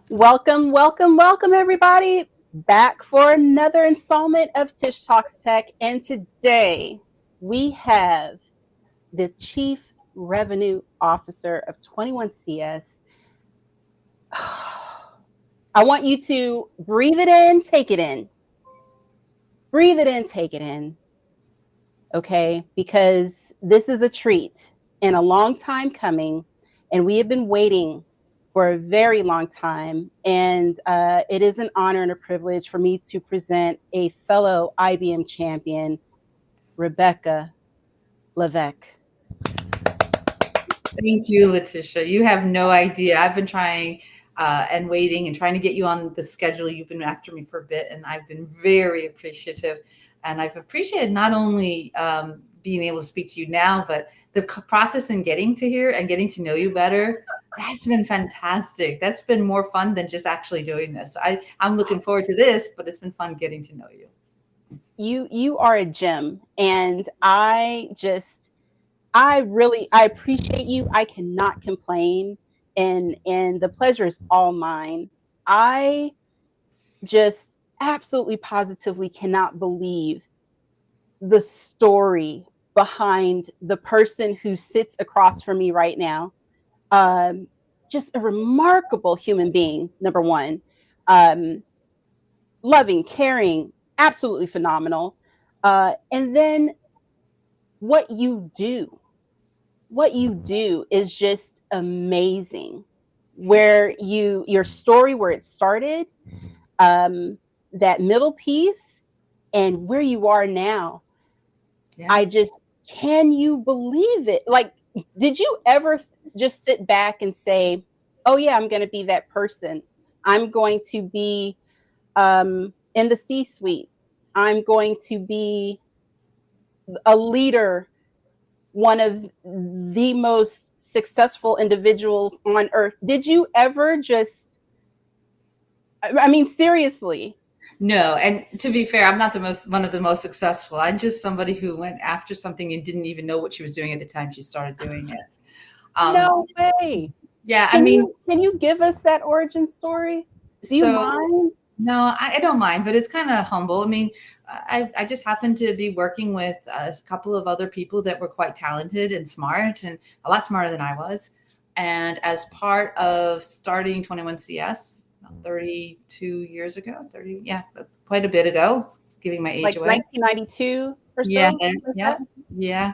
Welcome, welcome, welcome, everybody. Back for another installment of Tish Talks Tech. And today we have the Chief Revenue Officer of 21CS. I want you to breathe it in, take it in. Breathe it in, take it in. Okay? Because this is a treat and a long time coming. And we have been waiting for a very long time. And it is an honor and a privilege for me to present a fellow IBM champion, Rebecca Levesque. Thank you, Letitia. You have no idea. I've been trying and waiting and trying to get you on the schedule. You've been after me for a bit, and I've been very appreciative. And I've appreciated not only being able to speak to you now, but the process in getting to here and getting to know you better. That's been fantastic. That's been more fun than just actually doing this. I'm looking forward to this, but it's been fun getting to know you. You are a gem, and I appreciate you. I cannot complain, and the pleasure is all mine. I just absolutely positively cannot believe the story behind the person who sits across from me right now. Just a remarkable human being, number one. Loving, caring, absolutely phenomenal. And then what you do is just amazing. Your story, where it started, that middle piece, and where you are now. Yeah. Can you believe it? Like, did you ever just sit back and say, oh yeah, I'm going to be that person. I'm going to be in the C-suite. I'm going to be a leader, one of the most successful individuals on earth. Did you ever seriously? No, and to be fair, I'm not one of the most successful. I'm just somebody who went after something and didn't even know what she was doing at the time she started doing it. No way. Yeah, can you give us that origin story? Do you mind? No, I don't mind, but it's kind of humble. I mean, I just happened to be working with a couple of other people that were quite talented and smart, and a lot smarter than I was. And as part of starting 21CS, 32 years ago, quite a bit ago, giving my age like away. 1992 or so? Yeah.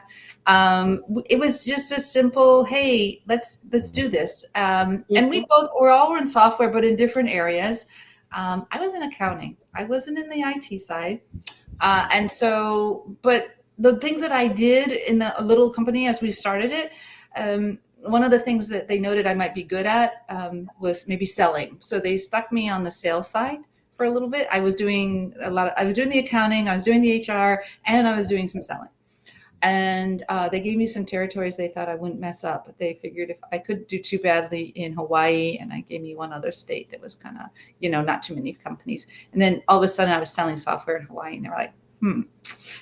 It was just a simple, hey, let's do this. And we're all in software, but in different areas. I was in accounting. I wasn't in the IT side. But the things that I did in the little company as we started it, one of the things that they noted I might be good at was maybe selling. So they stuck me on the sales side for a little bit. I was doing the accounting, I was doing the HR, and I was doing some selling. And they gave me some territories they thought I wouldn't mess up, but they figured if I couldn't do too badly in Hawaii, and I gave me one other state that was kind of, not too many companies. And then all of a sudden I was selling software in Hawaii, and they were like,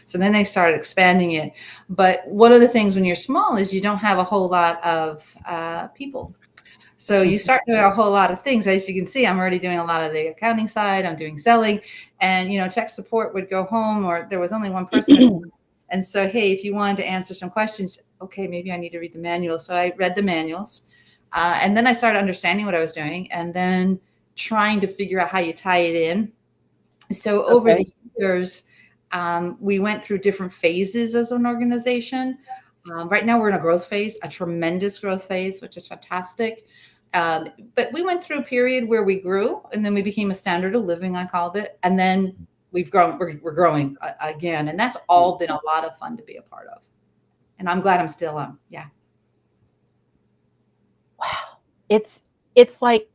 So then they started expanding it. But one of the things when you're small is you don't have a whole lot of people. So you start doing a whole lot of things. As you can see, I'm already doing a lot of the accounting side. I'm doing selling, and, tech support would go home, or there was only one person. And so, hey, if you wanted to answer some questions, okay, maybe I need to read the manual. So I read the manuals. And then I started understanding what I was doing, and then trying to figure out how you tie it in. So over the years, we went through different phases as an organization. Right now we're in a growth phase, a tremendous growth phase, which is fantastic. But we went through a period where we grew, and then we became a standard of living, I called it. And then we're growing again. And that's all been a lot of fun to be a part of. And I'm glad I'm still on. Yeah. Wow. It's like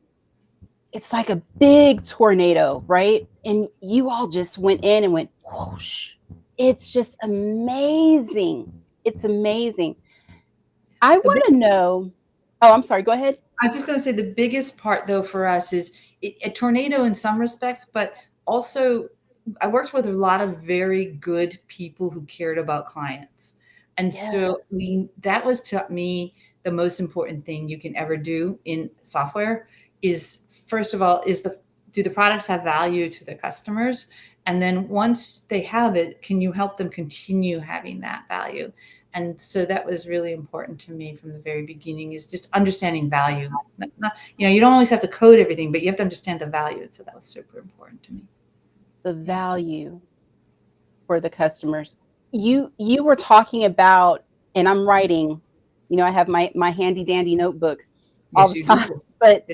a big tornado, right? And you all just went in and went whoosh. It's just amazing. It's amazing. I want to know. Oh, I'm sorry. Go ahead. I'm just going to say the biggest part, though, for us is a tornado in some respects, but also I worked with a lot of very good people who cared about clients. And so that was, to me, the most important thing you can ever do in software is first of all, do the products have value to the customers? And then once they have it, can you help them continue having that value? And so that was really important to me from the very beginning, is just understanding value. You don't always have to code everything, but you have to understand the value. So that was super important to me. The value for the customers. You were talking about, and I'm writing, I have my handy dandy notebook all the time, but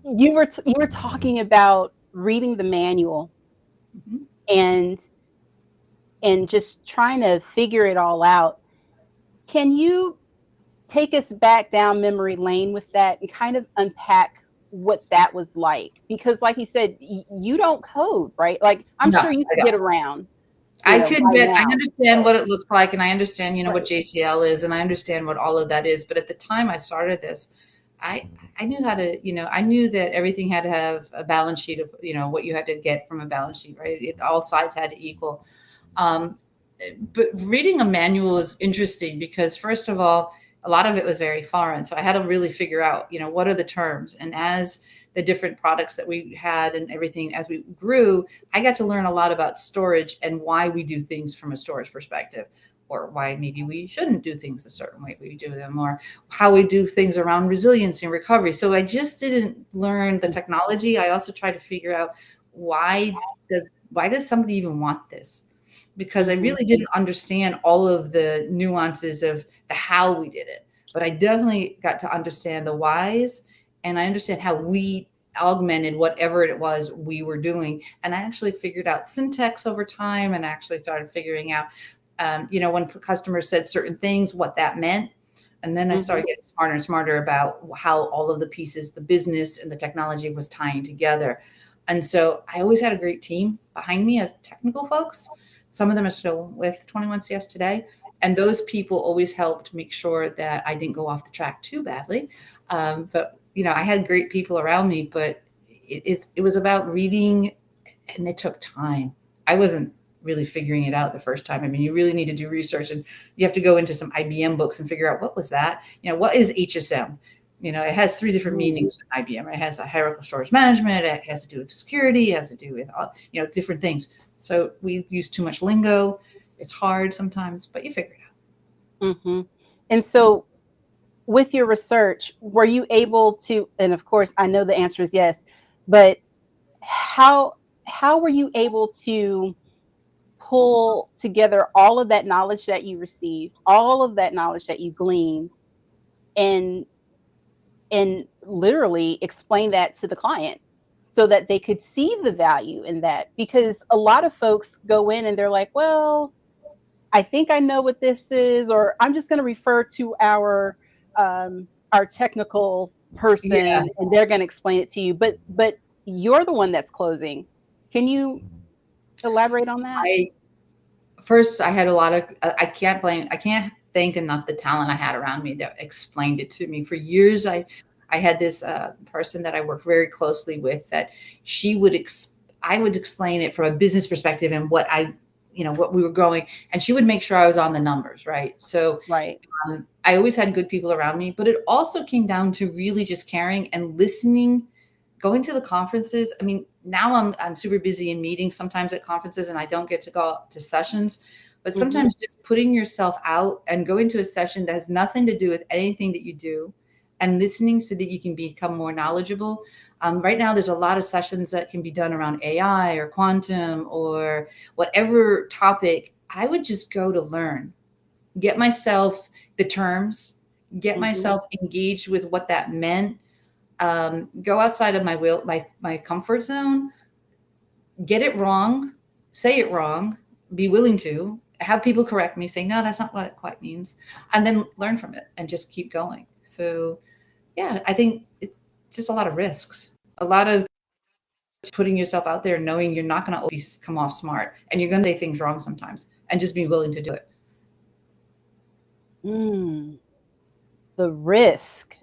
you were talking about reading the manual and just trying to figure it all out. Can you take us back down memory lane with that and kind of unpack what that was like? Because like you said, you don't code, right? Like I'm sure you can get around. I understand what it looks like, and I understand, what JCL is, and I understand what all of that is. But at the time I started this, I knew how to, I knew that everything had to have a balance sheet of, what you had to get from a balance sheet, right? All sides had to equal. But reading a manual is interesting because, first of all, a lot of it was very foreign. So I had to really figure out, what are the terms? And as the different products that we had and everything, as we grew, I got to learn a lot about storage and why we do things from a storage perspective, or why maybe we shouldn't do things a certain way we do them, or how we do things around resiliency and recovery. So I just didn't learn the technology. I also tried to figure out why does somebody even want this? Because I really didn't understand all of the nuances of the how we did it. But I definitely got to understand the whys, and I understand how we augmented whatever it was we were doing. And I actually figured out syntax over time, and actually started figuring out, when customers said certain things, what that meant. And then I started getting smarter and smarter about how all of the pieces, the business and the technology, was tying together. And so I always had a great team behind me of technical folks. Some of them are still with 21CS today. And those people always helped make sure that I didn't go off the track too badly. But, I had great people around me, but it was about reading, and it took time. I wasn't really figuring it out the first time. I mean, you really need to do research, and you have to go into some IBM books and figure out, what was that? What is HSM? It has 3 different meanings in IBM. It has a hierarchical storage management. It has to do with security. It has to do with, different things. So we use too much lingo. It's hard sometimes, but you figure it out. And so with your research, were you able to, and of course, I know the answer is yes, but how were you able to pull together all of that knowledge that you received, all of that knowledge that you gleaned, and literally explain that to the client so that they could see the value in that? Because a lot of folks go in and they're like, well, I think I know what this is, or I'm just going to refer to our technical person and they're going to explain it to you. But you're the one that's closing. Can you elaborate on that? I had a lot of, I can't thank enough the talent I had around me that explained it to me. For years, I had this person that I worked very closely with, that I would explain it from a business perspective and what we were going, and she would make sure I was on the numbers, right? So I always had good people around me, but it also came down to really just caring and listening, going to the conferences. I mean, now I'm super busy in meetings sometimes at conferences, and I don't get to go to sessions, but sometimes just putting yourself out and going to a session that has nothing to do with anything that you do, and listening so that you can become more knowledgeable. Right now, there's a lot of sessions that can be done around AI or quantum or whatever topic. I would just go to learn, get myself the terms, get myself engaged with what that meant, go outside of my comfort zone, get it wrong, say it wrong, be willing to have people correct me, say, no, that's not what it quite means, and then learn from it and just keep going. So yeah, I think it's just a lot of risks, a lot of putting yourself out there, knowing you're not going to always come off smart, and you're going to say things wrong sometimes, and just be willing to do it. The risk,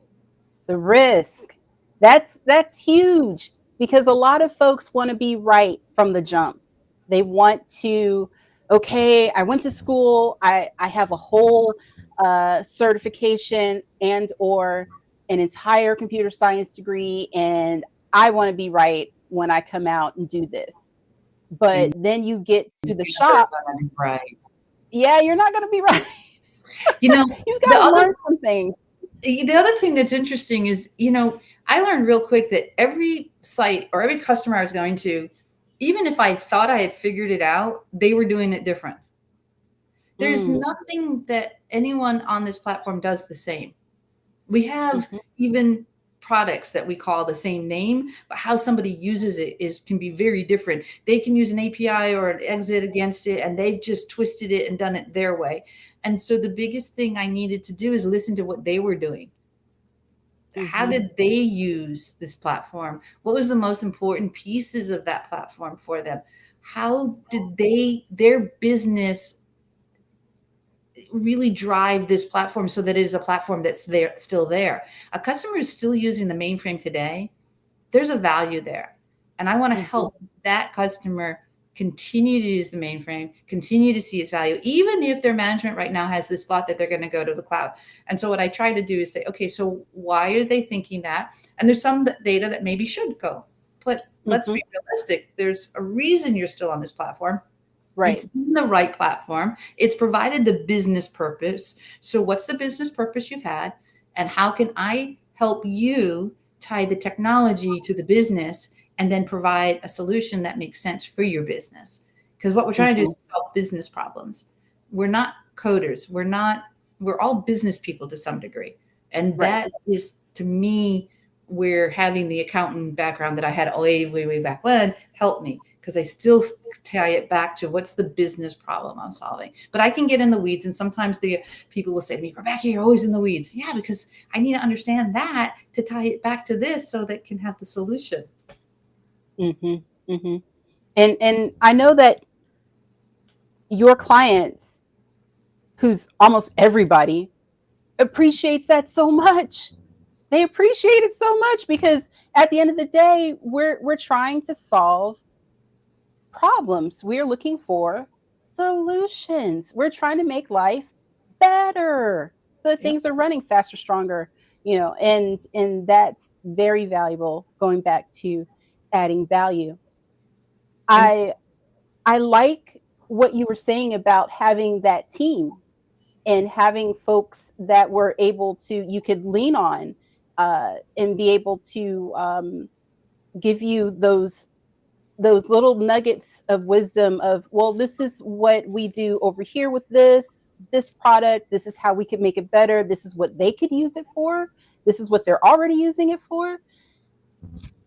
that's huge, because a lot of folks want to be right from the jump. They want to, okay, I went to school, I have a whole certification and or an entire computer science degree and I want to be right when I come out and do this. But then you get to the shop. Right. Yeah, you're not going to be right. You know, You've got to learn something. The other thing that's interesting is, I learned real quick that every site or every customer I was going to, even if I thought I had figured it out, they were doing it different. There's nothing that anyone on this platform does the same. We have even products that we call the same name, but how somebody uses it can be very different. They can use an API or an exit against it, and they've just twisted it and done it their way. And so the biggest thing I needed to do is listen to what they were doing. How did they use this platform? What was the most important pieces of that platform for them? How did their business really drive this platform so that it is a platform that's still there? A customer who's still using the mainframe today, there's a value there. And I want to help that customer continue to use the mainframe, continue to see its value, even if their management right now has this thought that they're going to go to the cloud. And so what I try to do is say, okay, so why are they thinking that? And there's some data that maybe should go, but let's be realistic. There's a reason you're still on this platform. Right. It's in the right platform. It's provided the business purpose. So what's the business purpose you've had? And how can I help you tie the technology to the business and then provide a solution that makes sense for your business? Because what we're trying to do is solve business problems. We're not coders. We're all business people to some degree. And that is, to me, where having the accountant background that I had way back when helped me, because I still tie it back to what's the business problem I'm solving. But I can get in the weeds, and sometimes the people will say to me, Rebecca, you're always in the weeds. Yeah, because I need to understand that to tie it back to this so that it can have the solution. And I know that your clients, who's almost everybody, appreciates that so much. They appreciate it so much because at the end of the day, we're trying to solve problems. We're looking for solutions. We're trying to make life better so that things are running faster, stronger, and that's very valuable. Going back to adding value. I like what you were saying about having that team and having folks that were able to, you could lean on and be able to give you those little nuggets of wisdom of, well, this is what we do over here with this product. This is how we could make it better. This is what they could use it for. This is what they're already using it for.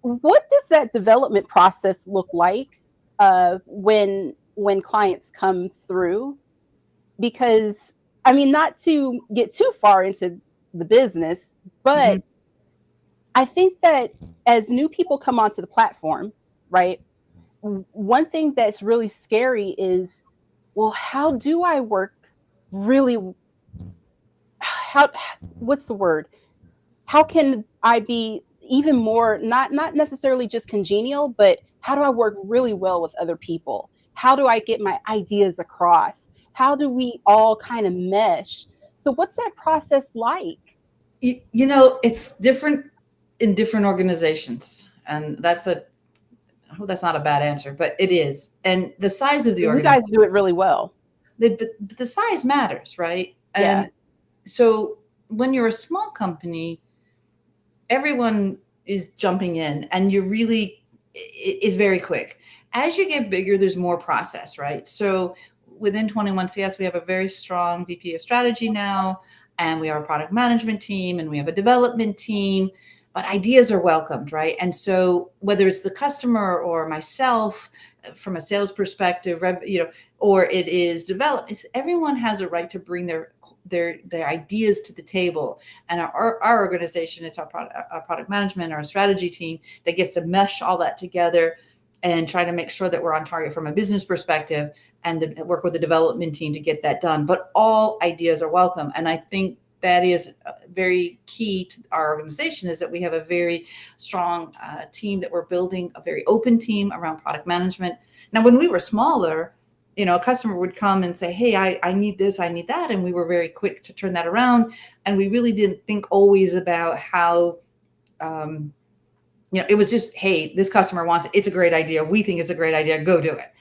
What does that development process look like when clients come through? Because, I mean, not to get too far into the business, but I think that as new people come onto the platform, right, one thing that's really scary is, well, how do I work really? What's the word? How can I be even more, not necessarily just congenial, but how do I work really well with other people? How do I get my ideas across? How do we all kind of mesh? So what's that process like? It's different in different organizations. And I hope that's not a bad answer, but it is. And the size of the organization. You guys do it really well. The size matters, right? And so when you're a small company, everyone is jumping in and is very quick. As you get bigger, there's more process, right? So within 21CS, we have a very strong VP of strategy now, and we have a product management team, and we have a development team, but ideas are welcomed, right? And so whether it's the customer or myself from a sales perspective, or it is development, everyone has a right to bring their ideas to the table. And our organization, it's our product management, our strategy team that gets to mesh all that together and try to make sure that we're on target from a business perspective, and work with the development team to get that done. But all ideas are welcome. And I think that is very key to our organization, is that we have a very strong team that we're building, a very open team around product management. Now, when we were smaller, a customer would come and say, hey, I need this, I need that. And we were very quick to turn that around. And we really didn't think always about how, it was just, hey, this customer wants it. It's a great idea. We think it's a great idea. Go do it.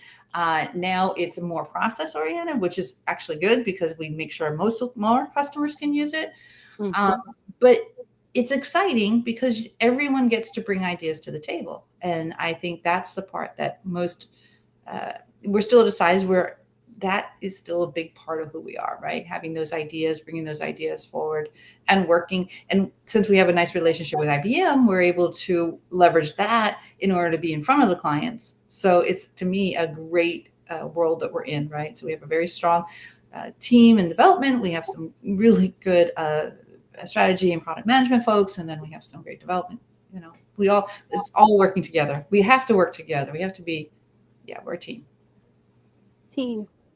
Now it's more process oriented, which is actually good because we make sure more customers can use it. But it's exciting because everyone gets to bring ideas to the table. And I think that's the part that we're still at a size where that is still a big part of who we are, right? Having those ideas, bringing those ideas forward and working. And since we have a nice relationship with IBM, we're able to leverage that in order to be in front of the clients. So it's, to me, a great world that we're in, right? So we have a very strong team in development. We have some really good strategy and product management folks. And then we have some great development, it's all working together. We have to work together. We have to be, we're a team.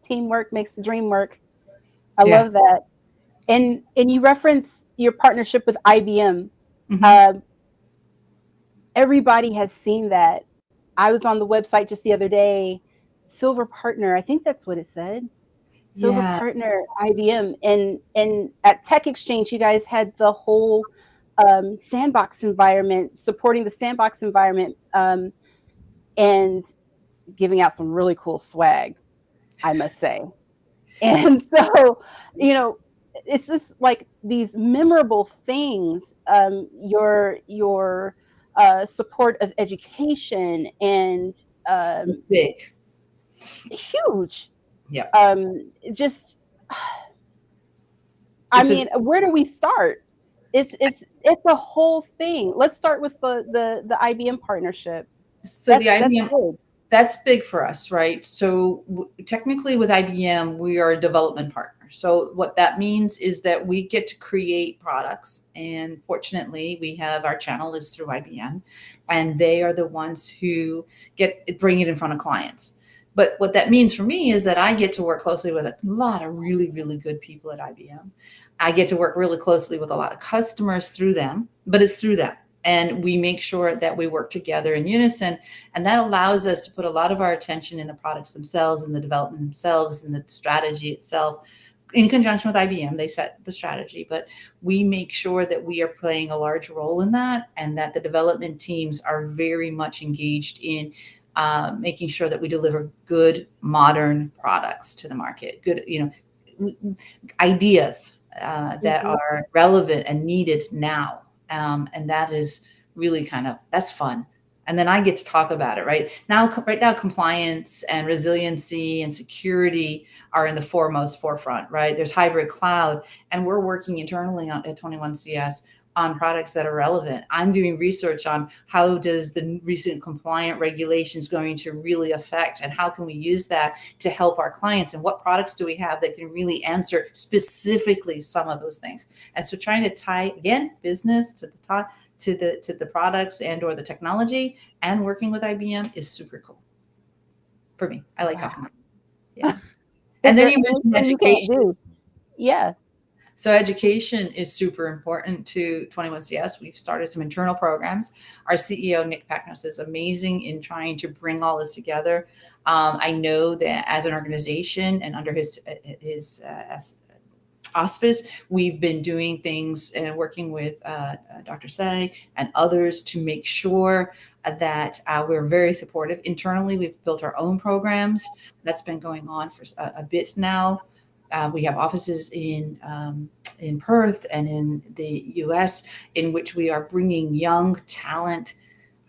Teamwork makes the dream work. I love that. And you reference your partnership with IBM. Everybody has seen that. I was on the website just the other day, Silver Partner. I think that's what it said. Silver Partner, IBM. And at Tech Exchange, you guys had the whole sandbox environment, supporting the sandbox environment, and giving out some really cool swag, I must say. And so, it's just like these memorable things, your support of education and big, huge. Yeah. Just, where do we start? It's a whole thing. Let's start with the IBM partnership. So the IBM, that's big for us, right? So technically with IBM, we are a development partner. So what that means is that we get to create products. And fortunately, we have our channel is through IBM, and they are the ones who bring it in front of clients. But what that means for me is that I get to work closely with a lot of really, really good people at IBM. I get to work really closely with a lot of customers through them, but it's through them. And we make sure that we work together in unison. And that allows us to put a lot of our attention in the products themselves and the development themselves and the strategy itself. In conjunction with IBM, they set the strategy, but we make sure that we are playing a large role in that, and that the development teams are very much engaged in making sure that we deliver good, modern products to the market, good, ideas that are relevant and needed now. And that is really that's fun. And then I get to talk about it, right now, compliance and resiliency and security are in the forefront, right? There's hybrid cloud, and we're working internally at 21CS on products that are relevant. I'm doing research on how does the recent compliant regulations going to really affect, and how can we use that to help our clients, and what products do we have that can really answer specifically some of those things. And so trying to tie, again, business to the products and or the technology, and working with IBM is super cool for me. I like talking about it. Yeah. And then you mentioned education. Yeah. So education is super important to 21CS. We've started some internal programs. Our CEO, Nick Packness, is amazing in trying to bring all this together. I know that as an organization and under his auspice, we've been doing things and working with Dr. Say and others to make sure that we're very supportive. Internally, we've built our own programs. That's been going on for a bit now. We have offices in Perth and in the US, in which we are bringing young talent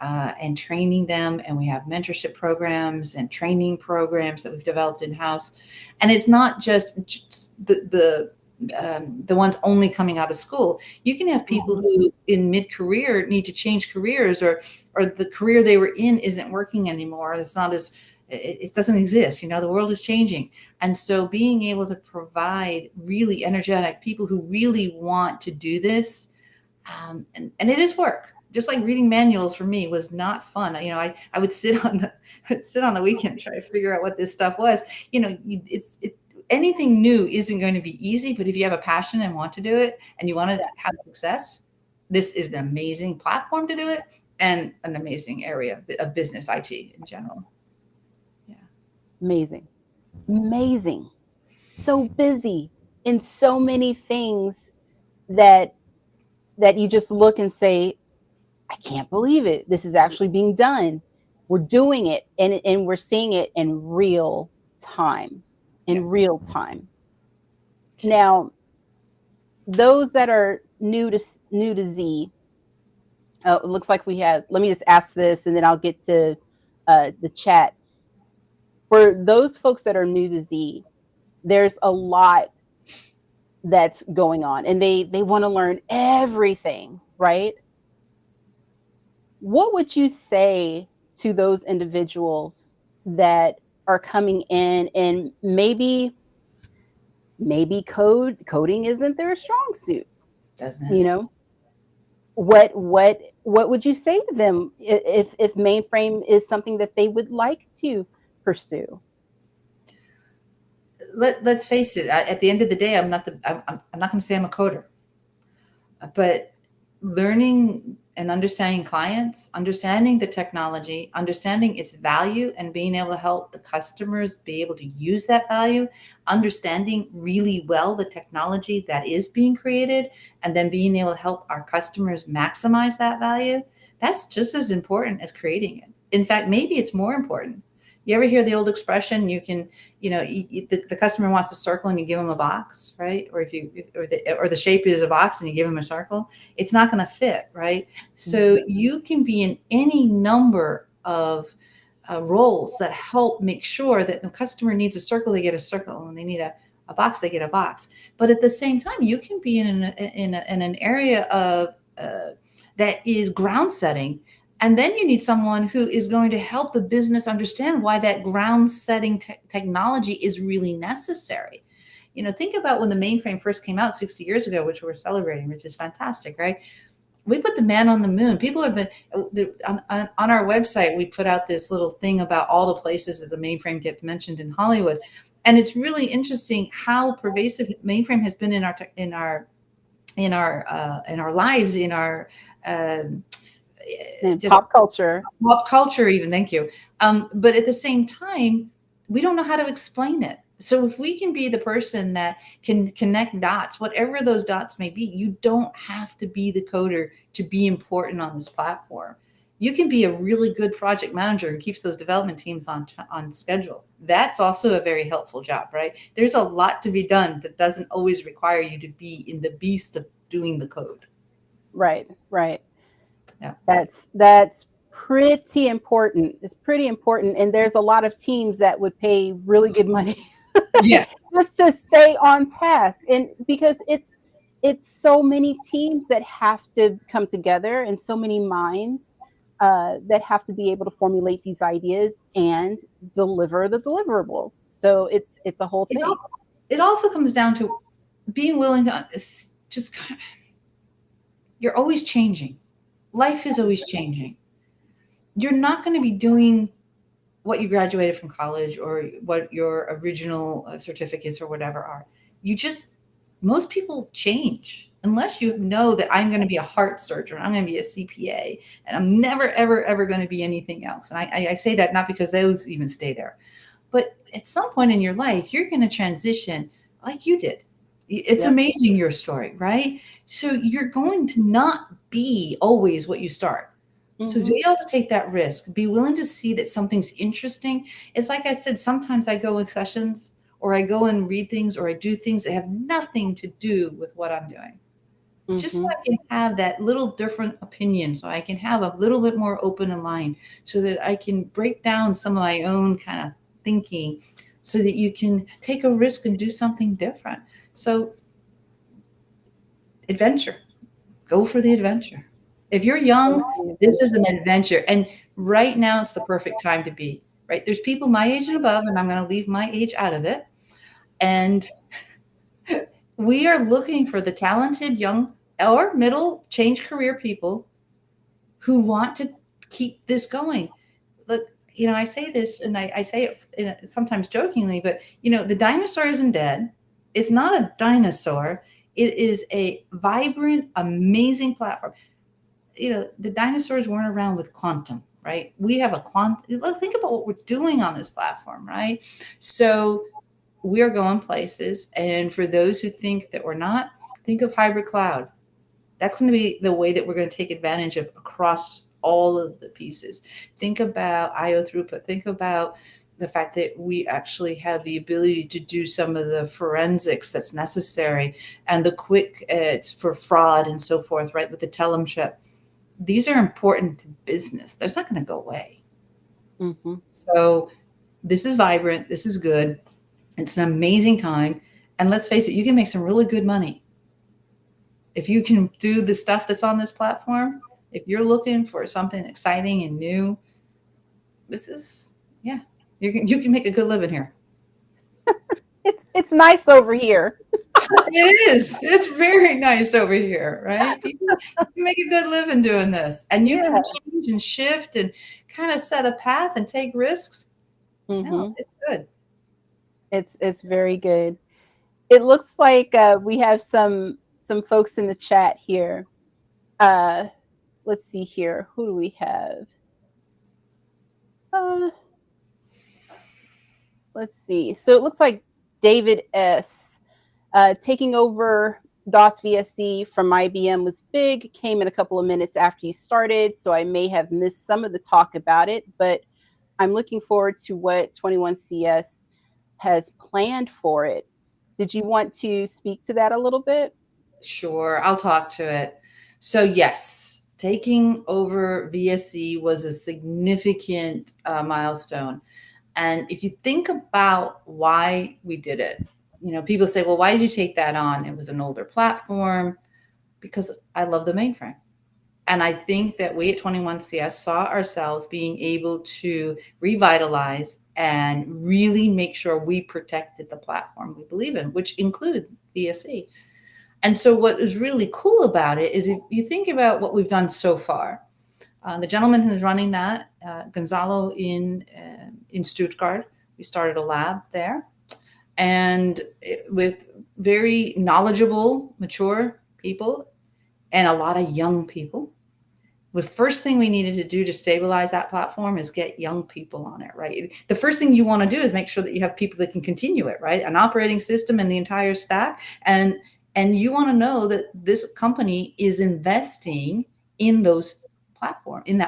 and training them. And we have mentorship programs and training programs that we've developed in-house. And it's not just the ones only coming out of school. You can have people who in mid-career need to change careers, or the career they were in isn't working anymore. It doesn't exist. The world is changing. And so being able to provide really energetic people who really want to do this, and it is work. Just like reading manuals for me was not fun. I would sit on the weekend and try to figure out what this stuff was. Anything new isn't going to be easy, but if you have a passion and want to do it and you want to have success, this is an amazing platform to do it, and an amazing area of business IT in general. Amazing. Amazing. So busy in so many things that you just look and say, I can't believe it. This is actually being done. We're doing it, and we're seeing it in real time. Yeah. In real time. Now, those that are new to Z, it looks like we have. Let me just ask this, and then I'll get to the chat. For those folks that are new to Z, there's a lot that's going on, and they want to learn everything, right? What would you say to those individuals that are coming in and maybe coding isn't their strong suit? Doesn't You it? know, what would you say to them if mainframe is something that they would like to pursue? Let's face it. At the end of the day, I'm not going to say I'm a coder, but learning and understanding clients, understanding the technology, understanding its value, and being able to help the customers be able to use that value, understanding really well the technology that is being created, and then being able to help our customers maximize that value, that's just as important as creating it. In fact, maybe it's more important. You ever hear the old expression, the customer wants a circle and you give them a box, right? Or or the shape is a box and you give them a circle, it's not going to fit, right? So you can be in any number of roles that help make sure that the customer needs a circle, they get a circle, and they need a box, they get a box. But at the same time, you can be in an area of that is ground setting. And then you need someone who is going to help the business understand why that ground setting technology is really necessary. Think about when the mainframe first came out 60 years ago, which we're celebrating, which is fantastic, right? We put the man on the moon. People have been on our website. We put out this little thing about all the places that the mainframe gets mentioned in Hollywood, and it's really interesting how pervasive mainframe has been in our lives, in our And just pop culture, even. Thank you. But at the same time, we don't know how to explain it. So if we can be the person that can connect dots, whatever those dots may be, you don't have to be the coder to be important on this platform. You can be a really good project manager who keeps those development teams on schedule. That's also a very helpful job, right? There's a lot to be done that doesn't always require you to be in the beast of doing the code. Right. Yeah. That's pretty important. It's pretty important, and there's a lot of teams that would pay really good money Yes. just to stay on task, and because it's so many teams that have to come together, and so many minds that have to be able to formulate these ideas and deliver the deliverables. So it's a whole thing. It also comes down to being willing to you're always changing. Life is always changing. You're not going to be doing what you graduated from college or what your original certificates or whatever are. Most people change unless you know that I'm going to be a heart surgeon, I'm going to be a CPA, and I'm never, ever, ever going to be anything else. And I say that not because those even stay there, but at some point in your life, you're going to transition like you did. It's amazing, your story, right? So you're going to not be always what you start. So be able to take that risk, be willing to see that something's interesting. It's like I said, sometimes I go in sessions or I go and read things or I do things that have nothing to do with what I'm doing. Just so I can have that little different opinion, so I can have a little bit more open in mind, so that I can break down some of my own kind of thinking, so that you can take a risk and do something different. So adventure, go for the adventure. If you're young, this is an adventure. And right now it's the perfect time to be, right? There's people my age and above, and I'm going to leave my age out of it. And we are looking for the talented young or middle change career people who want to keep this going. Look, I say this, and I say it sometimes jokingly, but the dinosaur isn't dead. It's not a dinosaur. It is a vibrant, amazing platform. The dinosaurs weren't around with quantum, right? We have think about what we're doing on this platform, right? So we're going places. And for those who think that we're not, think of hybrid cloud. That's going to be the way that we're going to take advantage of across all of the pieces. Think about IO throughput. Think about the fact that we actually have the ability to do some of the forensics that's necessary and the quick for fraud and so forth, right? With the 𝗧𝗏𝗄. These are important to business. That's not going to go away. Mm-hmm. So this is vibrant. This is good. It's an amazing time. And let's face it, you can make some really good money. If you can do the stuff that's on this platform, if you're looking for something exciting and new, this is, yeah, you can make a good living here. It's nice over here. It is. It's very nice over here, right? People can make a good living doing this, and you can change and shift and kind of set a path and take risks. Mm-hmm. No, it's good. It's very good. It looks like we have some folks in the chat here. Let's see here. Who do we have? Let's see. So it looks like David S. Taking over DOS VSC from IBM was big, came in a couple of minutes after you started, so I may have missed some of the talk about it, but I'm looking forward to what 21CS has planned for it. Did you want to speak to that a little bit? Sure, I'll talk to it. So yes, taking over VSC was a significant milestone. And if you think about why we did it, people say, well, why did you take that on? It was an older platform. Because I love the mainframe. And I think that we at 21CS saw ourselves being able to revitalize and really make sure we protected the platform we believe in, which include VSC. And so what is really cool about it is if you think about what we've done so far, the gentleman who's running that, Gonzalo in Stuttgart, we started a lab there, and with very knowledgeable, mature people and a lot of young people. The first thing we needed to do to stabilize that platform is get young people on it, right? The first thing you want to do is make sure that you have people that can continue it, right? An operating system and the entire stack. And you want to know that this company is investing in that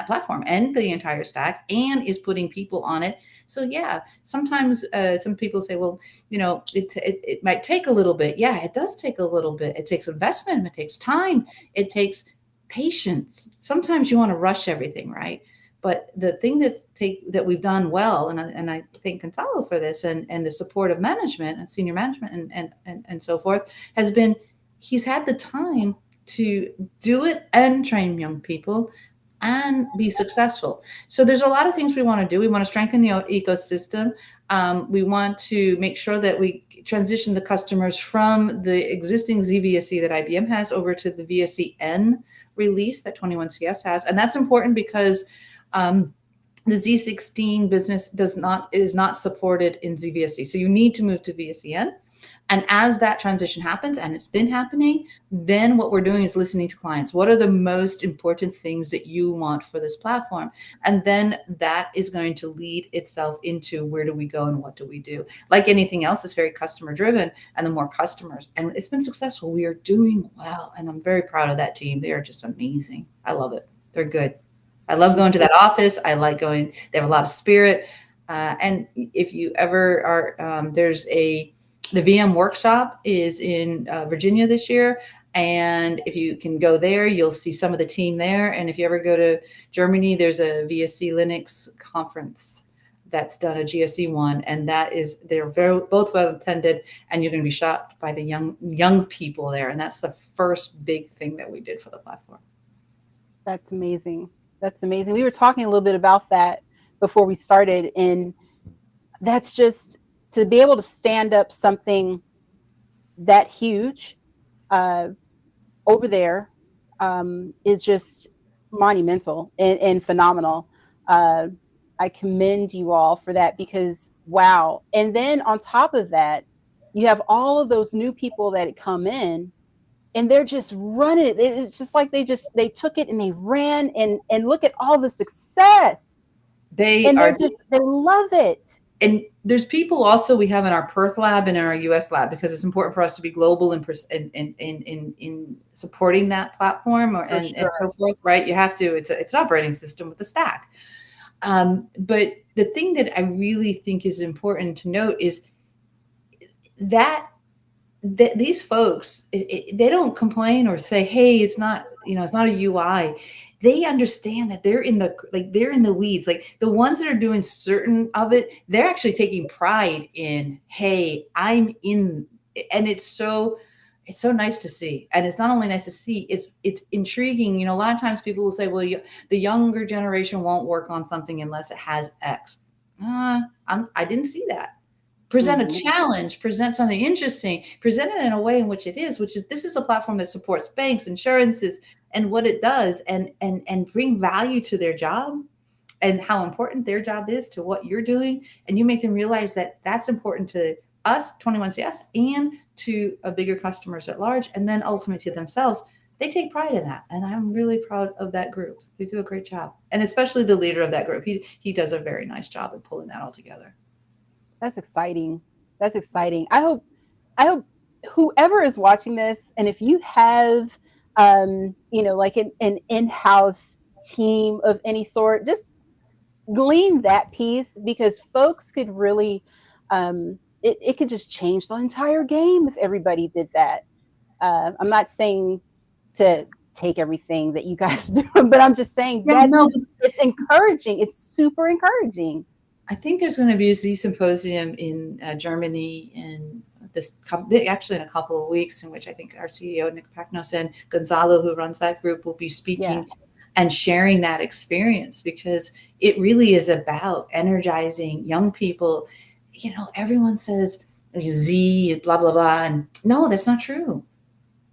platform and the entire stack, and is putting people on it. So yeah, sometimes some people say, well, it might take a little bit. Yeah, it does take a little bit. It takes investment. It takes time. It takes patience. Sometimes you want to rush everything, right? But the thing that we've done well, and I thank Gonzalo for this, and the support of management and senior management and so forth, has been he's had the time to do it and train young people and be successful. So there's a lot of things we want to do. We want to strengthen the ecosystem. We want to make sure that we transition the customers from the existing ZVSC that IBM has over to the VSC-N release that 21CS has. And that's important because the Z16 business is not supported in ZVSC. So you need to move to VSC-N. And as that transition happens, and it's been happening, then what we're doing is listening to clients. What are the most important things that you want for this platform? And then that is going to lead itself into where do we go and what do we do? Like anything else, it's very customer driven, and the more customers, and it's been successful. We are doing well. And I'm very proud of that team. They are just amazing. I love it. They're good. I love going to that office. I like going, they have a lot of spirit. And if you ever are, the VM workshop is in Virginia this year. And if you can go there, you'll see some of the team there. And if you ever go to Germany, there's a VSC Linux conference that's done, a GSE one. And they're both well attended, and you're going to be shocked by the young people there. And that's the first big thing that we did for the platform. That's amazing. That's amazing. We were talking a little bit about that before we started. And that's just, to be able to stand up something that huge over there is just monumental and phenomenal. I commend you all for that, because wow. And then on top of that, you have all of those new people that come in, and they're just running it. It's just like they took it and they ran, and look at all the success They And are, they love it. and there's people also we have in our Perth lab and in our US lab, because it's important for us to be global in supporting that platform and so forth, right? You have to, it's an operating system with a stack. But the thing that I really think is important to note is that these folks, they don't complain or say, hey, it's not, it's not a UI. They understand that they're in the weeds. Like the ones that are doing certain of it, they're actually taking pride in, hey, I'm in, and it's so nice to see. And it's not only nice to see, it's intriguing. A lot of times people will say, well, the younger generation won't work on something unless it has X. I didn't see that. Present a challenge, present something interesting, present it in a way in which this is a platform that supports banks, insurances, and what it does, and bring value to their job and how important their job is to what you're doing. And you make them realize that that's important to us, 21CS, and to a bigger customers at large, and then ultimately to themselves. They take pride in that. And I'm really proud of that group. They do a great job. And especially the leader of that group. He does a very nice job of pulling that all together. That's exciting. That's exciting. I hope whoever is watching this, and if you have, like an in-house team of any sort, just glean that piece, because folks could really, it could just change the entire game if everybody did that. I'm not saying to take everything that you guys do, but I'm just saying it's encouraging. It's super encouraging. I think there's going to be a 𝗧𝗶𝘀 in Germany actually in a couple of weeks, in which I think our CEO, Rebecca Ghosn, who runs that group, will be speaking and sharing that experience, because it really is about energizing young people. Everyone says Z, blah, blah, blah. And no, that's not true.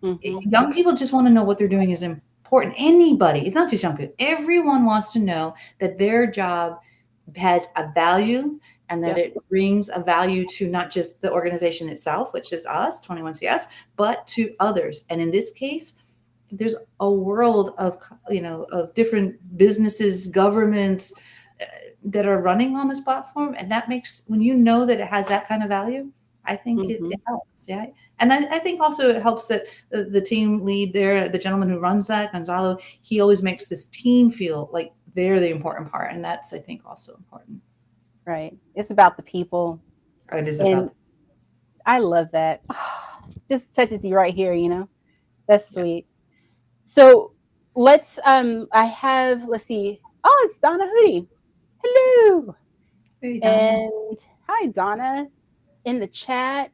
Young people just want to know what they're doing is important. Anybody, it's not just young people. Everyone wants to know that their job has a value, and that it brings a value to not just the organization itself, which is us, 21CS, but to others. And in this case, there's a world of different businesses, governments that are running on this platform. And that makes, when you know that it has that kind of value, I think it helps. Yeah. And I think also it helps that the team lead there, the gentleman who runs that, Gonzalo, he always makes this team feel like they're the important part. And that's, I think, also important. Right. It's about the people. It is about. I love that. Just touches you right here, That's sweet. So let's see. Oh, it's Donna Hoodie. Hello. Hey, Donna. And hi, Donna. In the chat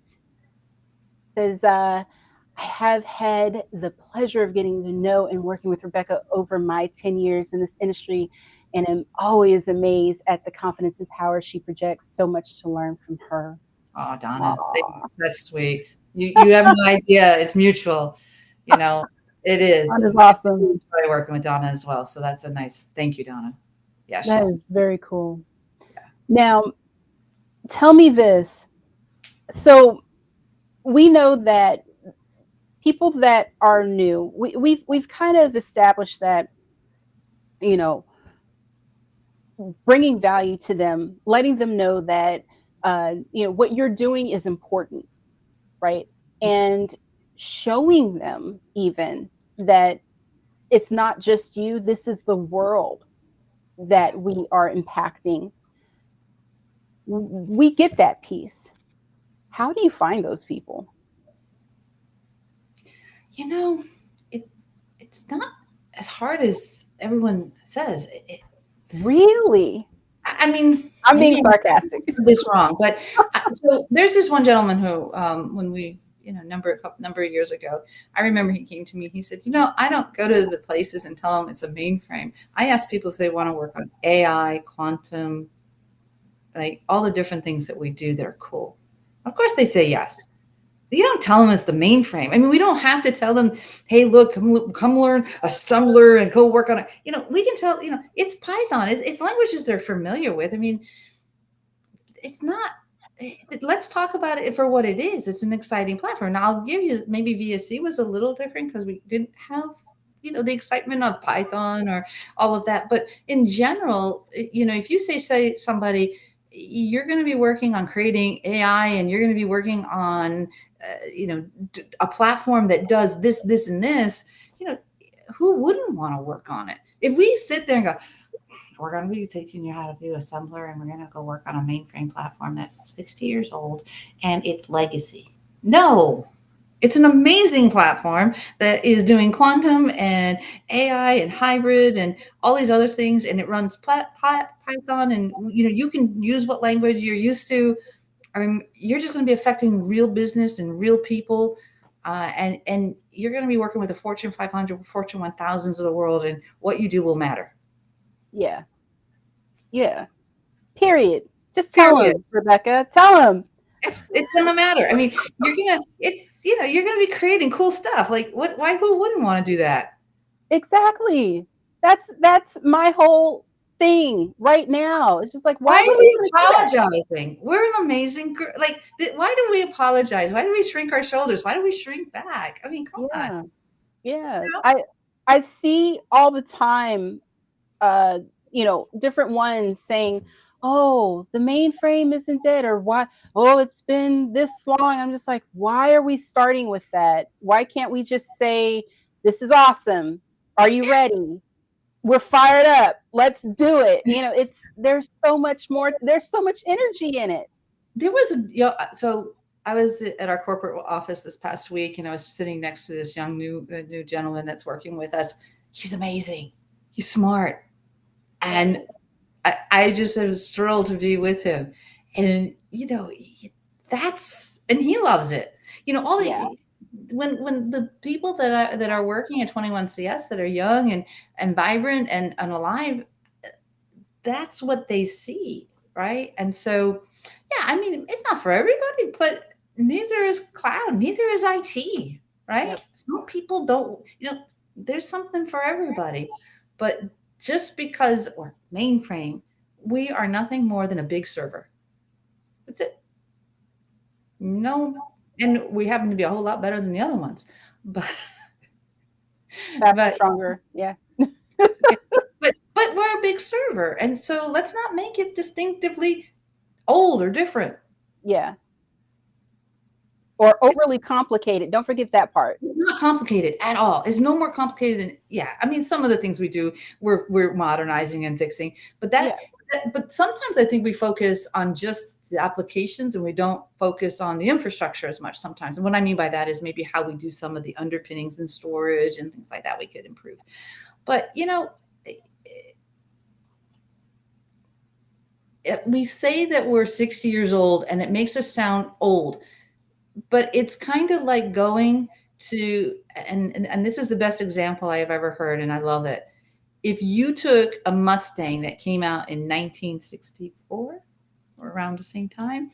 says, I have had the pleasure of getting to know and working with Rebecca over my 10 years in this industry, and I'm always amazed at the confidence and power she projects. So much to learn from her. Oh, Donna, that's sweet. You have no idea. It's mutual. It is. That is awesome. I enjoy working with Donna as well. So that's a nice, thank you, Donna. Yeah, that is very cool. Yeah. Now, tell me this. So we know that people that are new, we've kind of established that, bringing value to them, letting them know that, what you're doing is important, right? And showing them even that it's not just you, this is the world that we are impacting. We get that piece. How do you find those people? It's not as hard as everyone says. Really? I mean, I'm being sarcastic. This wrong, but so there's this one gentleman who, when we, number of years ago, I remember he came to me. He said, I don't go to the places and tell them it's a mainframe. I ask people if they want to work on AI, quantum, like all the different things that we do that are cool. Of course, they say yes. You don't tell them it's the mainframe. I mean, we don't have to tell them, hey, look, come learn assembler and go work on it. We can tell, it's Python. It's languages they're familiar with. I mean, it's not, let's talk about it for what it is. It's an exciting platform. Now, I'll give you, maybe VSC was a little different because we didn't have the excitement of Python or all of that. But in general, if you say somebody, you're going to be working on creating AI and you're going to be working on, a platform that does this, and this, who wouldn't want to work on it? If we sit there and go, we're going to be teaching you how to do assembler and we're going to go work on a mainframe platform that's 60 years old and it's legacy. No, it's an amazing platform that is doing quantum and AI and hybrid and all these other things. And it runs Python, and you can use what language you're used to. I mean, you're just going to be affecting real business and real people. And you're going to be working with the Fortune 500, Fortune 1000s of the world, and what you do will matter. Yeah. Yeah. Period. Just tell them, Rebecca. Tell them. It's gonna matter. I mean, you're gonna be creating cool stuff. Like who wouldn't want to do that? Exactly. That's my whole thing right now. It's just like, why are we apologizing? We're an amazing group. Like, why do we apologize? Why do we shrink our shoulders? Why do we shrink back? I mean, come on. Yeah. I see all the time, different ones saying, oh, the mainframe isn't dead, or why, oh, it's been this long. I'm just like, why are we starting with that? Why can't we just say, this is awesome? Are you ready? We're fired up. Let's do it. There's so much more. There's so much energy in it. There was so I was at our corporate office this past week, and I was sitting next to this young new gentleman that's working with us. He's amazing. He's smart. And I just was thrilled to be with him. And, and he loves it. When the people that are working at 21CS that are young and vibrant and alive, that's what they see, right? And so, yeah, I mean, it's not for everybody, but neither is cloud, neither is IT, right? Yep. Some people don't, there's something for everybody. But just because, or mainframe, we are nothing more than a big server. That's it. No, and we happen to be a whole lot better than the other ones, but stronger, yeah. But we're a big server, and so let's not make it distinctively old or different. Yeah. Or overly complicated. Don't forget that part. It's not complicated at all. It's no more complicated than, I mean, some of the things we do, we're modernizing and fixing, but but sometimes I think we focus on just the applications and we don't focus on the infrastructure as much sometimes. And what I mean by that is maybe how we do some of the underpinnings and storage and things like that we could improve. But, we say that we're 60 years old and it makes us sound old, but it's kind of like going to, and this is the best example I have ever heard, and I love it. If you took a Mustang that came out in 1964 or around the same time,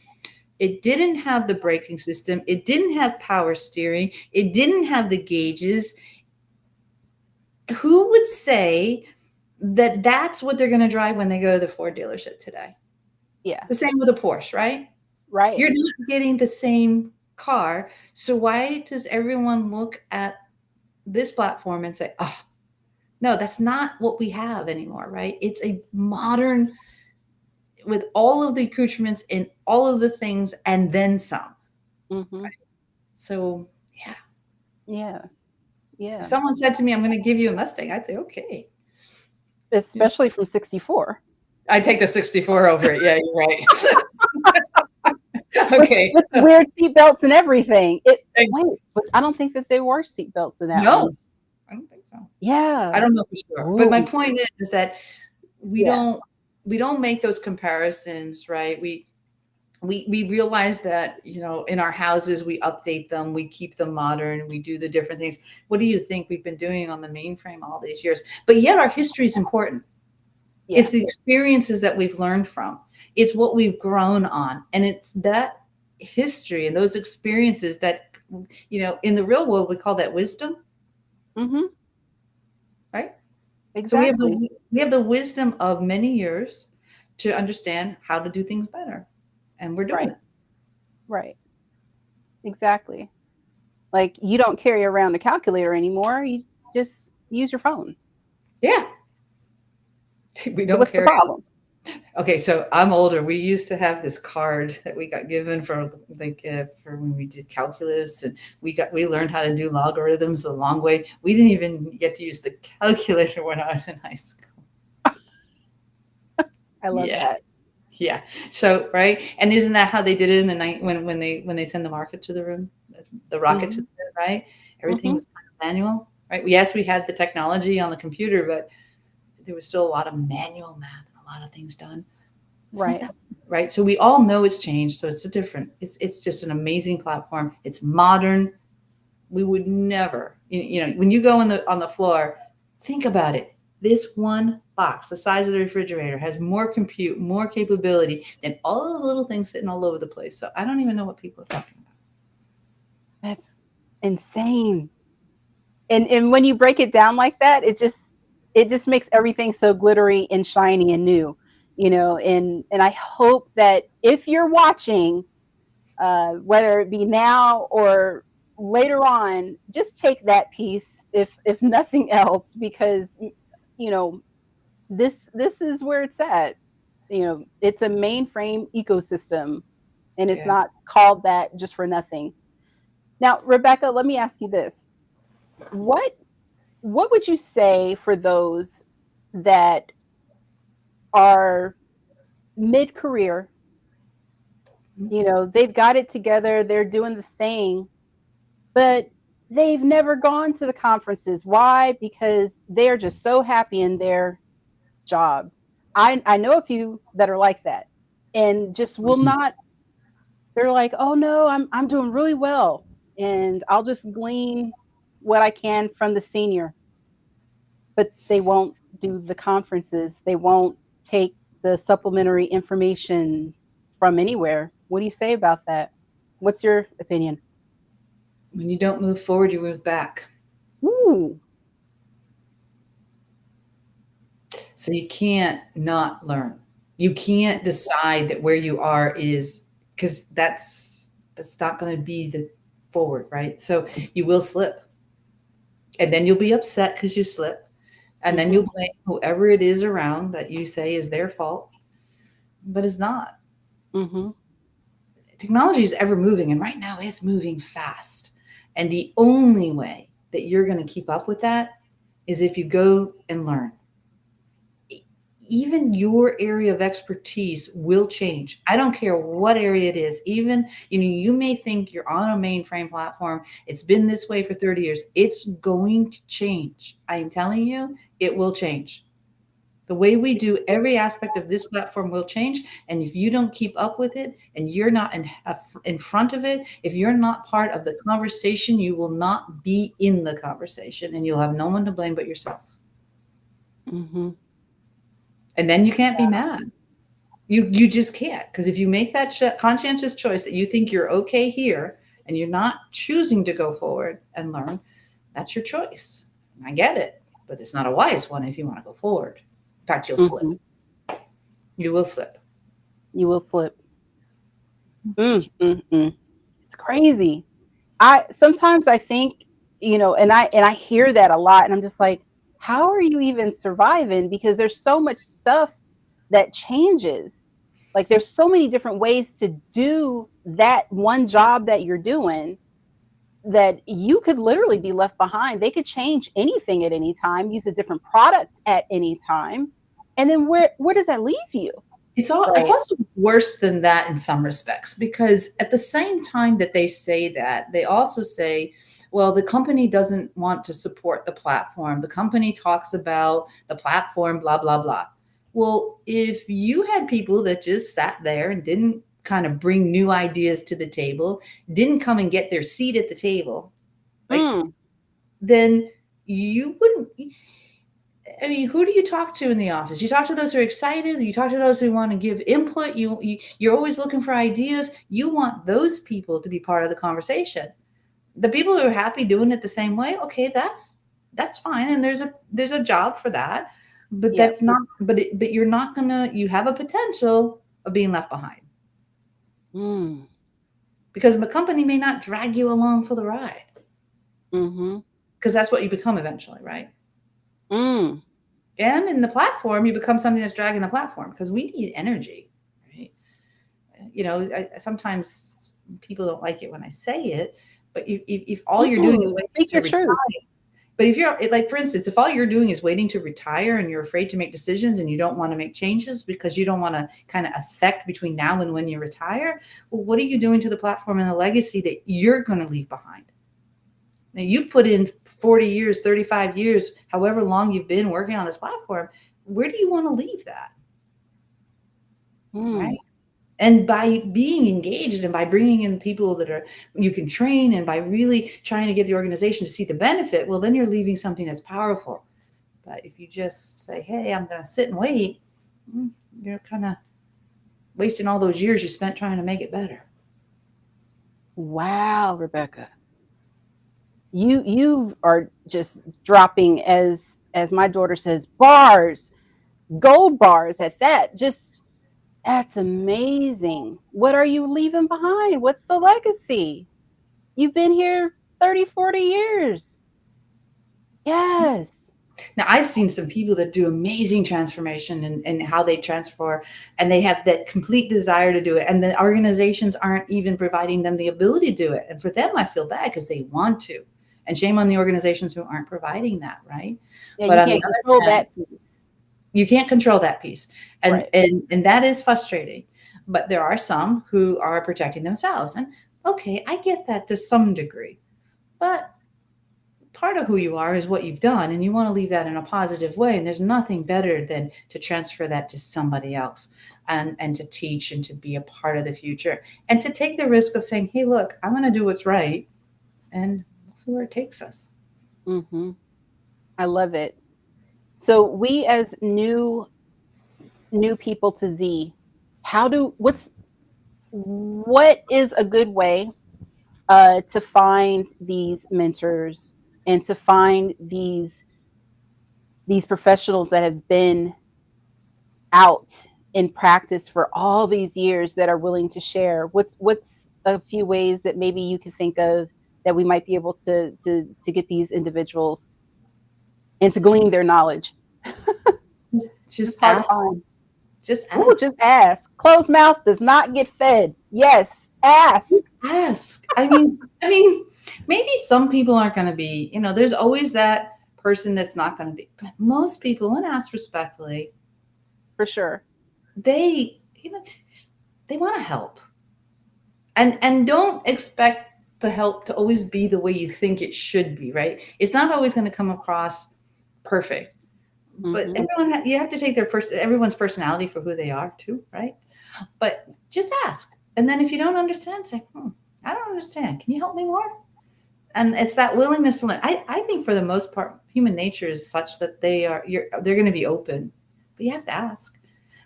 it didn't have the braking system. It didn't have power steering. It didn't have the gauges. Who would say that that's what they're going to drive when they go to the Ford dealership today? Yeah. The same with a Porsche, right? Right. You're not getting the same car. So why does everyone look at this platform and say, oh, no, that's not what we have anymore, right? It's a modern, with all of the accoutrements and all of the things and then some. Mm-hmm. Right? So, yeah. Yeah. Yeah. If someone said to me, I'm going to give you a Mustang, I'd say, okay. Especially from 64. I take the 64 over it. Yeah, you're right. Okay. With weird seatbelts and everything. Wait, but I don't think that there were seatbelts in that one. I don't think so. Yeah. I don't know for sure. Ooh. But my point is that we don't make those comparisons, right? We realize that, in our houses, we update them, we keep them modern, we do the different things. What do you think we've been doing on the mainframe all these years? But yet our history is important. Yeah. It's the experiences that we've learned from. It's what we've grown on. And it's that history and those experiences that, in the real world, we call that wisdom. Mm-hmm. Right? Exactly. So we have the wisdom of many years to understand how to do things better. And we're doing it. Right. Exactly. Like, you don't carry around a calculator anymore. You just use your phone. Yeah. We So don't what's the carry. problem? Okay, so I'm older. We used to have this card that we got given for for when we did calculus, and we learned how to do logarithms the long way. We didn't even get to use the calculator when I was in high school. I love Yeah, that. yeah. So right, and isn't that how they did it in the night when they send the rocket to the room, the rocket to the Hmm. moon, right? Everything Hmm. was kind of manual, right? Yes, we had the technology on the computer, but there was still a lot of manual math and a lot of things done. It's not Right. that right. So we all know it's changed. So it's a different. It's just an amazing platform. It's modern. We would never, when you go on the floor, think about it. This one box, the size of the refrigerator, has more compute, more capability than all the little things sitting all over the place. So I don't even know what people are talking about. That's insane. And when you break it down like that, it just makes everything so glittery and shiny and new, and I hope that if you're watching, whether it be now or later on, just take that piece, if nothing else, because you know this is where it's at. It's a mainframe ecosystem, and it's Yeah. not called that just for nothing. Now, Rebecca, let me ask you this: what what would you say for those that are mid-career? They've got it together, they're doing the thing, but they've never gone to the conferences. Why? Because they're just so happy in their job. I know a few that are like that, and just will Mhm. not. They're like, oh no, I'm doing really well, and I'll just glean what I can from the senior, but they won't do the conferences. They won't take the supplementary information from anywhere. What do you say about that? What's your opinion? When you don't move forward, you move back. Ooh. So you can't not learn. You can't decide that where you are is because that's not going to be the forward, right? So you will slip, and then you'll be upset because you slip, and then Mm-hmm. you'll blame whoever it is around that you say is their fault, but it's not. Mm-hmm. Technology is ever moving, and right now it's moving fast. And the only way that you're going to keep up with that is if you go and learn. Even your area of expertise will change. I don't care what area it is. Even, you may think you're on a mainframe platform. It's been this way for 30 years. It's going to change. I'm telling you, it will change. The way we do every aspect of this platform will change. And if you don't keep up with it and you're not in front of it, if you're not part of the conversation, you will not be in the conversation and you'll have no one to blame but yourself. Mm-hmm. And then you can't be mad. You just can't, because if you make that conscientious choice that you think you're okay here and you're not choosing to go forward and learn, that's your choice. And I get it, but it's not a wise one if you want to go forward. In fact, you'll slip. Mm-hmm. You will slip. You will slip. Mm-mm-mm. It's crazy. I think, and I hear that a lot, and I'm just like, how are you even surviving? Because there's so much stuff that changes. Like there's so many different ways to do that one job that you're doing, that you could literally be left behind. They could change anything at any time, use a different product at any time. And then where does that leave you? It's So, also worse than that in some respects, because at the same time that they say that, they also say, well, the company doesn't want to support the platform. The company talks about the platform, blah, blah, blah. Well, if you had people that just sat there and didn't kind of bring new ideas to the table, didn't come and get their seat at the table, like, mm, then you wouldn't. I mean, who do you talk to in the office? You talk to those who are excited. You talk to those who want to give input. You're always looking for ideas. You want those people to be part of the conversation. The people who are happy doing it the same way, okay, that's fine, and there's a job for that. But yeah. that's not. But you're not gonna. You have a potential of being left behind Mm, because the company may not drag you along for the ride, mm-hmm. because that's what you become eventually, right? Mm. And in the platform, you become something that's dragging the platform, because we need energy, right? Sometimes people don't like it when I say it, but if all you're doing is waiting Speak to your retire, truth. but if you're like, for instance, if all you're doing is waiting to retire and you're afraid to make decisions and you don't want to make changes because you don't want to kind of affect between now and when you retire, well, what are you doing to the platform and the legacy that you're going to leave behind? Now, you've put in 40 years, 35 years, however long you've been working on this platform. Where do you want to leave that? Mm. Right? And by being engaged and by bringing in people that are you can train, and by really trying to get the organization to see the benefit, well, then you're leaving something that's powerful. But if you just say, hey, I'm going to sit and wait, you're kind of wasting all those years you spent trying to make it better. Wow, Rebecca. You are just dropping, as my daughter says, bars, gold bars at that. Just that's amazing. What are you leaving behind? What's the legacy? You've been here 30, 40 years. Yes. Now, I've seen some people that do amazing transformation and how they transfer, and they have that complete desire to do it. And the organizations aren't even providing them the ability to do it. And for them, I feel bad because they want to. And shame on the organizations who aren't providing that, right? Yeah, But you on the can't control other hand, that piece. you can't control that piece. And, Right. and that is frustrating. But there are some who are protecting themselves. And okay, I get that to some degree. But part of who you are is what you've done, and you want to leave that in a positive way. And there's nothing better than to transfer that to somebody else, and to teach and to be a part of the future, and to take the risk of saying, hey, look, I'm going to do what's right, and we'll see where it takes us. Mm-hmm. I love it. So we, as new people to Z, what is a good way to find these mentors and to find these professionals that have been out in practice for all these years that are willing to share? What's a few ways that maybe you can think of that we might be able to get these individuals and to glean their knowledge? It's Just hard to ask. find. Just Oh, ask. just ask. Closed mouth does not get fed. Yes, ask. Ask. I mean, maybe some people aren't going to be, there's always that person that's not going to be. But most people, when asked respectfully, For sure. they, they want to help. And don't expect the help to always be the way you think it should be, right? It's not always going to come across perfect. But Mm-hmm. you have to take everyone's personality for who they are too, right? But just ask. And then if you don't understand, say, I don't understand. Can you help me more? And it's that willingness to learn. I think for the most part, human nature is such that they're going to be open, but you have to ask.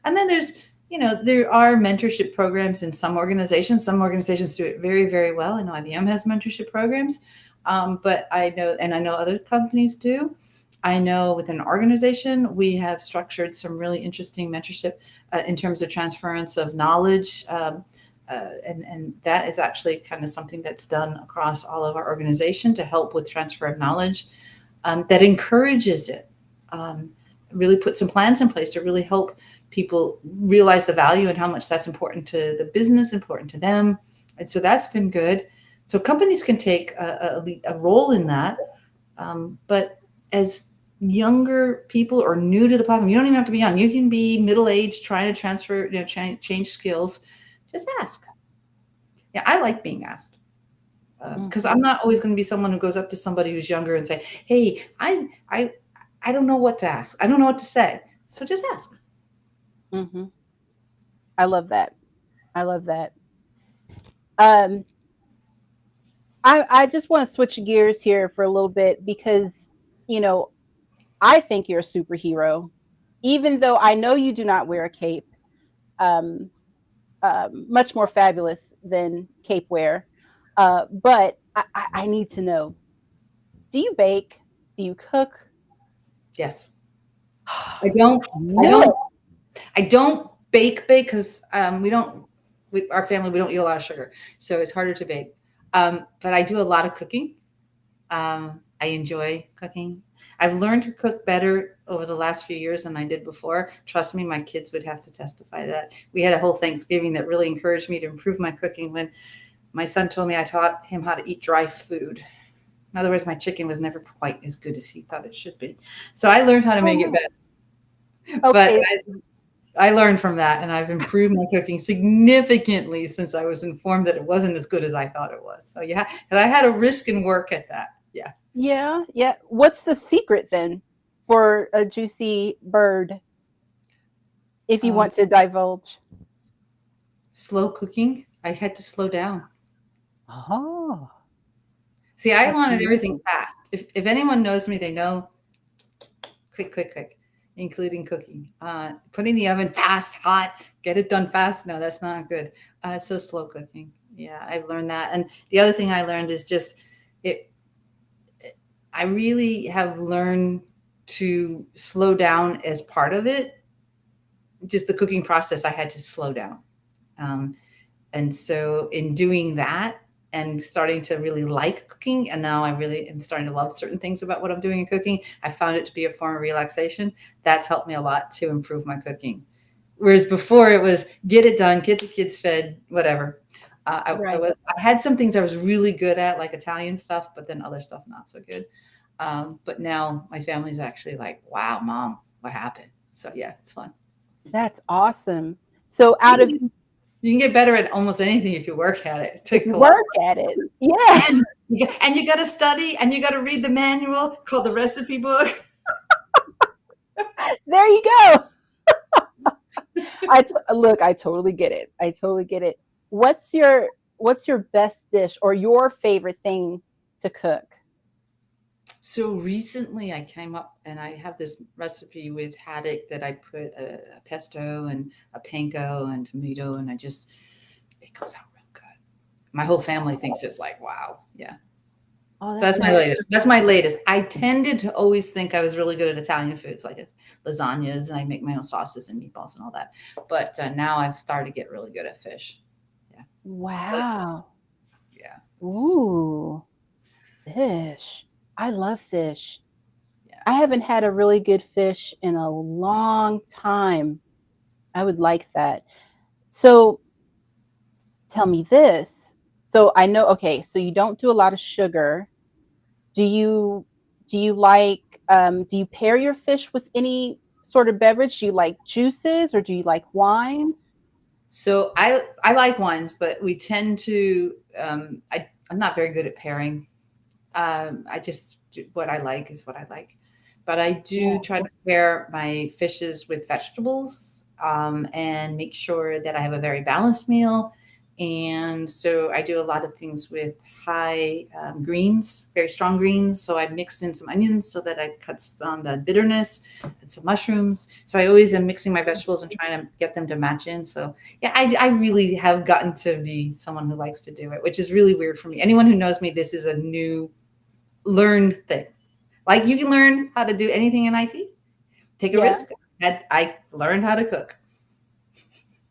And then there are mentorship programs in some organizations. Some organizations do it very, very well. I know IBM has mentorship programs, but I know other companies do. I know within an organization, we have structured some really interesting mentorship in terms of transference of knowledge. And that is actually kind of something that's done across all of our organization to help with transfer of knowledge, that encourages it. Really put some plans in place to really help people realize the value and how much that's important to the business, important to them. And so that's been good. So companies can take a role in that. But as younger people or new to the platform, you don't even have to be young. You can be middle-aged, trying to transfer, change skills. Just ask. Yeah, I like being asked, because I'm not always going to be someone who goes up to somebody who's younger and say, "Hey, I don't know what to ask. I don't know what to say." So just ask. Mm-hmm. I love that. I love that. Um, I just want to switch gears here for a little bit because, you know, I think you're a superhero, even though I know you do not wear a cape. Um, much more fabulous than cape wear. But I need to know: do you bake? Do you cook? Yes. I I don't. I knew it. don't. I don't bake because we don't. Our family, we don't eat a lot of sugar, so it's harder to bake. But I do a lot of cooking. I enjoy cooking. I've learned to cook better over the last few years than I did before. Trust me, my kids would have to testify that. We had a whole Thanksgiving that really encouraged me to improve my cooking when my son told me I taught him how to eat dry food. In other words, my chicken was never quite as good as he thought it should be. So I learned how to make it better. But Okay. I learned from that, and I've improved my cooking significantly since I was informed that it wasn't as good as I thought it was. So yeah, because I had to risk and work at that. Yeah. Yeah, yeah. What's the secret then for a juicy bird, if you Um, want to divulge? Slow cooking. I had to slow down. Oh, See, I that's wanted everything amazing. fast. If anyone knows me, they know quick, quick, quick, including cooking. Putting the oven fast, hot, get it done fast. No, that's not good. So slow cooking. Yeah, I've learned that. And the other thing I learned is just it. I really have learned to slow down as part of it. Just the cooking process, I had to slow down. Um, and so in doing that and starting to really like cooking, and now I really am starting to love certain things about what I'm doing in cooking, I found it to be a form of relaxation. That's helped me a lot to improve my cooking. Whereas before it was get it done, get the kids fed, whatever. Right. I had some things I was really good at, like Italian stuff, but then other stuff not so good. But now my family's actually like, wow, mom, what happened? So yeah, it's fun. That's awesome. So See, out of you can get better at almost anything if you work at it. It if took you a lot of work at it. Yeah. and you got to study and you got to read the manual called the recipe book. There you go. Look, I totally get it. I totally get it. What's your best dish or your favorite thing to cook? So recently I came up and I have this recipe with haddock that I put a pesto and a panko and tomato, and it comes out real good. My whole family thinks it's like, wow. Yeah. Oh, So that's that's my amazing. latest. That's my latest. I tended to always think I was really good at Italian foods, like lasagnas, and I make my own sauces and meatballs and all that. But now I've started to get really good at fish. Yeah. But Wow. yeah. Ooh, fish. I love fish. Yeah. I haven't had a really good fish in a long time. I would like that. So tell me this. So I know, okay, so you don't do a lot of sugar. Do you do you pair your fish with any sort of beverage? Do you like juices or do you like wines? So I like wines, but we tend to I'm not very good at pairing. I just what I like is what I like, but I do Yeah. try to pair my fishes with vegetables and make sure that I have a very balanced meal. And so I do a lot of things with high greens, very strong greens. So I mix in some onions so that it cuts down the bitterness, and some mushrooms. So I always am mixing my vegetables and trying to get them to match in. So yeah, I really have gotten to be someone who likes to do it, which is really weird for me. Anyone who knows me, this is a new learned thing. Like you can learn how to do anything in IT. Take a Yeah. risk. I learned how to cook.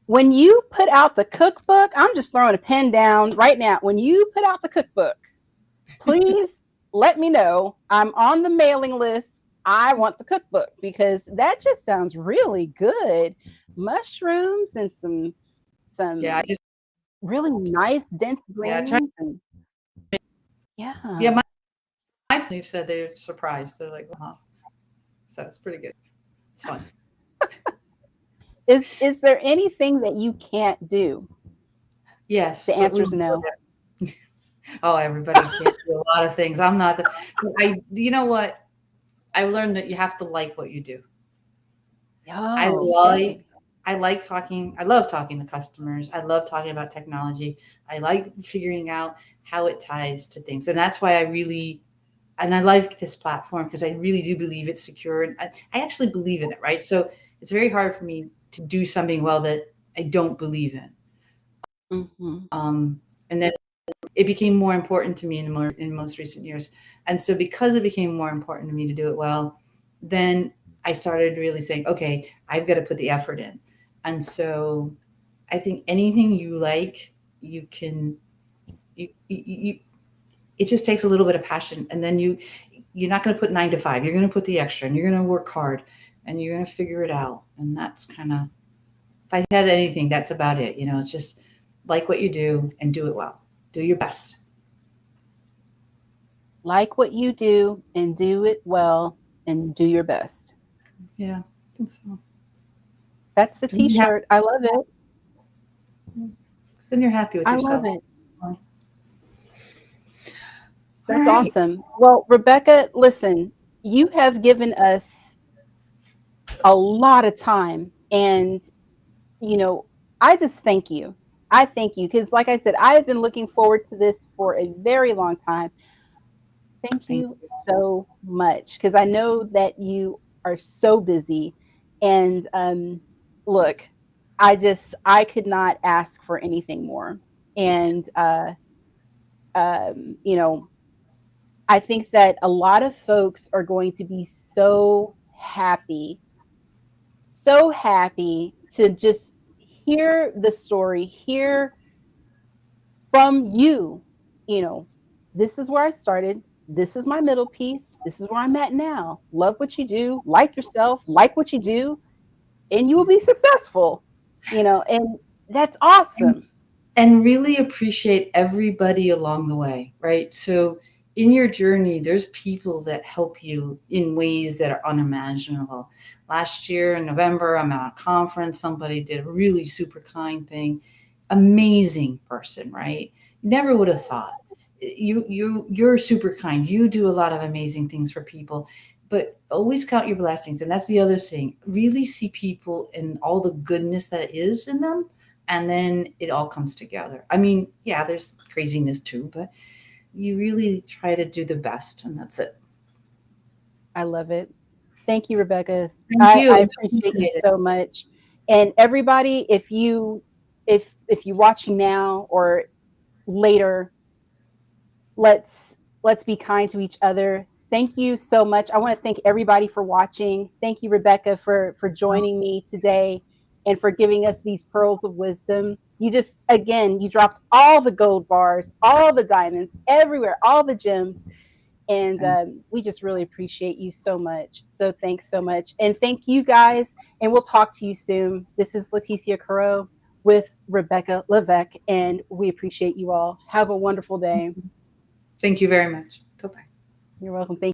When you put out the cookbook, I'm just throwing a pen down right now. When you put out the cookbook, please let me know. I'm on the mailing list. I want the cookbook because that just sounds really good. Mushrooms and Yeah, I some just really nice dense yeah, try, greens and yeah. yeah. My family said they're surprised. They're like, "Wow!" So it's pretty good. It's fun. Is there anything that you can't do? Yes, The but we answer is won't go no. there. Oh, everybody can't do a lot of things. I'm not. You know what? I learned that you have to like what you do. I Oh, okay. like I like talking. I love talking to customers. I love talking about technology. I like figuring out how it ties to things. And that's why I like this platform because I really do believe it's secure. And I actually believe in it, right? So it's very hard for me to do something well that I don't believe in. Hmm. And then it became more important to me in most recent years. And so because it became more important to me to do it well, then I started really saying, okay, I've got to put the effort in. And so I think anything you like, you can, you it just takes a little bit of passion. And then you're not going to put 9 to 5. You're going to put the extra, and you're going to work hard, and you're going to figure it out. And that's kind of, if I had anything, that's about it. It's just like what you do and do it well. Do your best. Like what you do and do it well and do your best. Yeah, I think so. That's the 'Cause then you're happy, t-shirt. I love it. 'cause then you're happy with I love yourself. it. All That's right. awesome. Well, Rebecca, listen, you have given us a lot of time. And, you know, I just thank you. I thank you. Because, like I said, I have been looking forward to this for a very long time. Thank Thank you so much. Because I know that you are so busy. And look, I could not ask for anything more. And, you know, I think that a lot of folks are going to be so happy to just hear the story, hear from you. You know, this is where I started. This is my middle piece. This is where I'm at now. Love what you do, like yourself, like what you do, and you will be successful. And that's you. awesome. And really appreciate everybody along the way, right? So in your journey, there's people that help you in ways that are unimaginable. Last year in November, I'm at a conference. Somebody did a really super kind thing. Amazing person, right? Never would have thought. You're super kind. You do a lot of amazing things for people, but always count your blessings. And that's the other thing. Really see people and all the goodness that is in them, and then it all comes together. I mean, yeah, there's craziness too, but you really try to do the best, and that's it. I love it. Thank you, Rebecca. Thank I you. appreciate you Appreciate it. so much. And everybody, if you're watching now or later, let's be kind to each other. Thank you so much. I want to thank everybody for watching. Thank you, Rebecca, for joining me today and for giving us these pearls of wisdom. You just, again, you dropped all the gold bars, all the diamonds everywhere, all the gems. And Thanks. we just really appreciate you so much. So thanks so much. And thank you guys. And we'll talk to you soon. This is 𝗧𝗏 with Rebecca Levesque. And we appreciate you all. Have a wonderful day. Thank you very much. Bye bye. You're welcome. Thank